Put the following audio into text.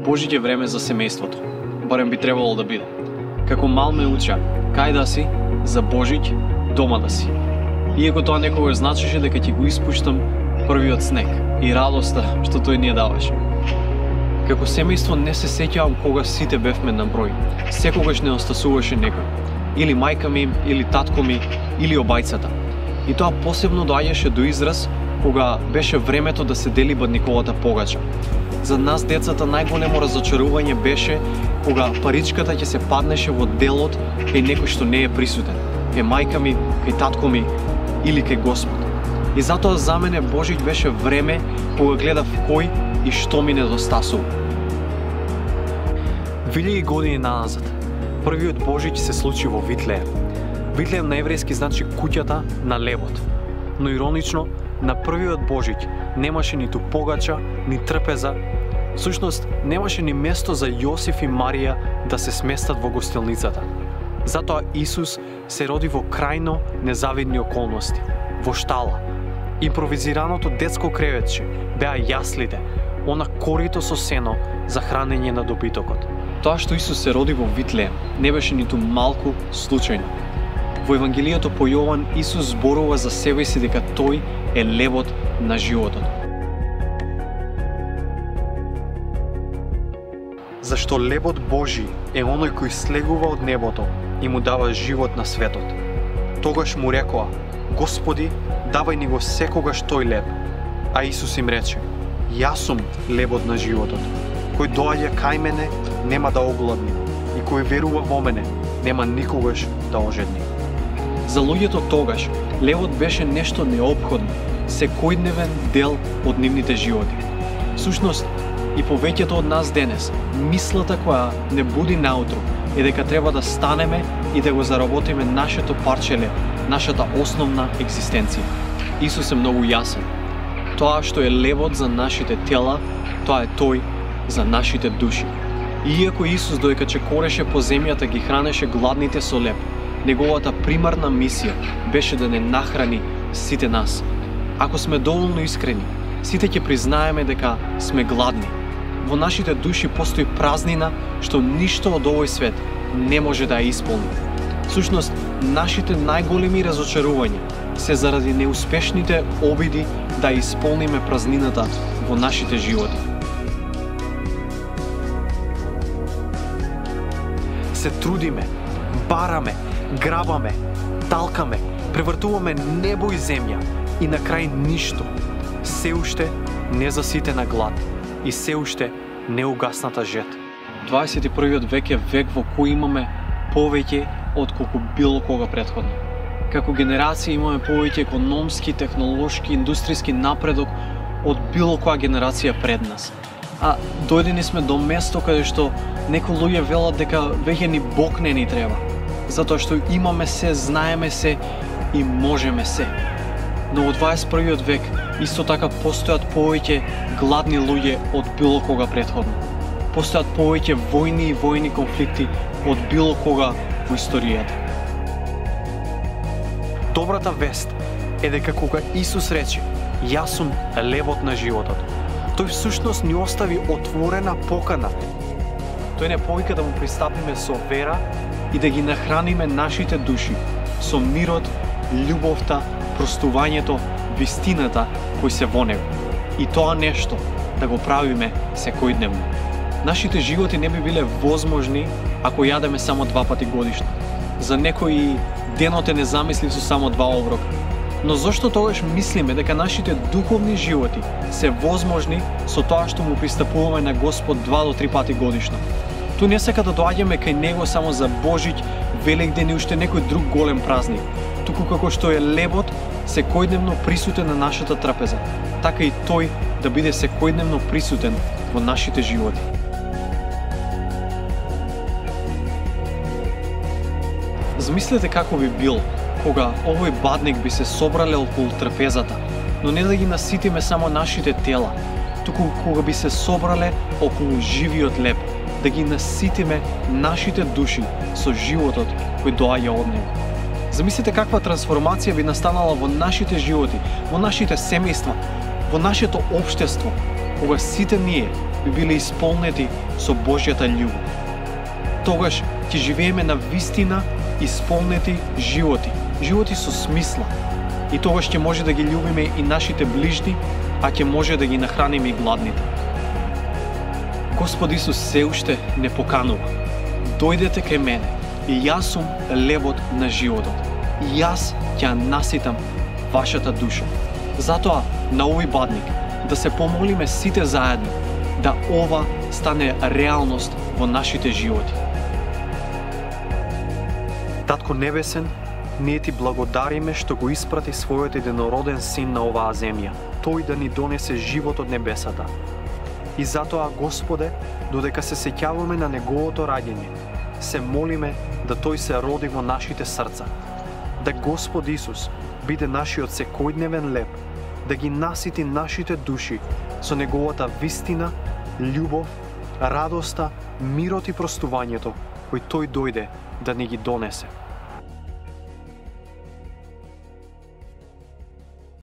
Божје време за семејството, барем би требало да биде. Како мал ме уча, кај да си, за Божиќ, дома да си. Иако тоа некогаш значеше дека ќе го испуштам првиот снег и радоста што тој ни ја даваше. Како семејство не се сеќавам кога сите бевме на број. Секогаш не остасуваше некој. Или мајка ми, или татко ми, или обајцата. И тоа посебно доаѓаше до израз кога беше времето да се дели бадниковата погача. За нас децата најголемо разочарување беше кога паричката ќе се паднеше во делот кај некој што не е присутен. Кај мајка ми, кај татко ми или кај Господ. И затоа за мене Божиќ беше време кога гледав кој и што ми недостасува. 2000 години назад, првиот Божиќ се случи во Витлеем. Витлеем на еврејски значи куќата на левот. Но иронично, на првиот Божиќ немаше ниту погача, ни трпеза. Всушност, немаше ни место за Јосиф и Марија да се сместат во гостилницата. Затоа Исус се роди во крајно незавидни околности, во штала. Импровизираното детско креветче беа јаслите, она корито со сено за хранење на добитокот. Тоа што Исус се роди во Витлеем не беше ниту малку случајно. Во Евангелието по Јован Исус зборува за себе си дека тој е левот на животот. Зашто лебот Божи е оној кој слегува од небото и му дава живот на светот. Тогаш му рекоа: Господи, давај ни го секогаш тој леб. А Исус им рече: Јас сум лебот на животот. Кој доаѓа кај мене нема да огладни, и кој верува во мене нема никогаш да ожедни. За луѓето тогаш левот беше нешто неопходно, секојдневен дел од нивните животи. Всушност, и повеќето од нас денес, мислата која не буди наутро е дека треба да станеме и да го заработиме нашето парче леб, нашата основна екзистенција. Исус е многу јасен. Тоа што е лебот за нашите тела, тоа е тој за нашите души. И иако Исус додека чекореше по земјата ги хранеше гладните со леб, неговата примарна мисија беше да не нахрани сите нас. Ако сме доволно искрени, сите ќе признаеме дека сме гладни. Во нашите души постои празнина што ништо од овој свет не може да ја исполни. Всушност, нашите најголеми разочарувања се заради неуспешните обиди да ја исполниме празнината во нашите животи. Се трудиме, бараме, грабаме, талкаме, превртуваме небо и земја и на крај ништо. Се уште незаситена глад и се уште неугасната жет. 21. век е век во кој имаме повеќе од колку било кога претходно. Како генерација имаме повеќе економски, технолошки, индустријски напредок од било која генерација пред нас. А дојдени сме до место каде што некои луѓе велат дека веќе ни Бог не ни треба, затоа што имаме се, знаеме се и можеме се. Но во 21. век исто така постојат повеќе гладни луѓе од било кога претходно. Постојат повеќе војни и војни конфликти од било кога во историјата. Добрата вест е дека кога Исус рече: Јас сум лебот на животот, тој всушност ни остави отворена покана. Тој не повика да му пристапиме со вера и да ги нахраниме нашите души со мирот, љубовта, простувањето, вистината кој се во него. И тоа нешто да го правиме секојдневно. Нашите животи не би биле возможни ако јадеме само 2 пати годишно. За некои денот е незамислив со само 2 оброка. Но зошто тогаш мислиме дека нашите духовни животи се возможни со тоа што му пристапуваме на Господ 2 до 3 пати годишно? Ту не сака да доаѓаме кај него само за Божиќ, Великден и уште некој друг голем празник, туку како што е лебот секојдневно присутен на нашата трапеза, така и тој да биде секојдневно присутен во нашите животи. Замислете како би бил кога овој бадник би се собрале околу трапезата, но не да ги наситиме само нашите тела, туку кога би се собрале околу живиот леб, да ги наситиме нашите души со животот кој доаѓа од него. Замислете каква трансформација би настанала во нашите животи, во нашите семејства, во нашето општество, кога сите ние би биле исполнети со Божјата љубов. Тогаш ќе живееме на вистина исполнети животи, животи со смисла. И тогаш ќе може да ги љубиме и нашите ближни, а ќе може да ги нахраниме и гладните. Господ Исус се уште не поканува. Дојдете кај мене, и јас сум лебот на животот. И јас ќе наситам вашата душа. Затоа, на овој бадник, да се помолиме сите заедно, да ова стане реалност во нашите животи. Татко Небесен, ние ти благодариме што го испрати својот единороден син на оваа земја, тој да ни донесе живот од небесата. И затоа, Господе, додека се сеќаваме на неговото раѓање, се молиме да тој се роди во нашите срца, да Господ Исус биде нашиот секојдневен леб, да ги насити нашите души со неговата вистина, љубов, радоста, мирот и простувањето кој тој дојде да ни ги донесе.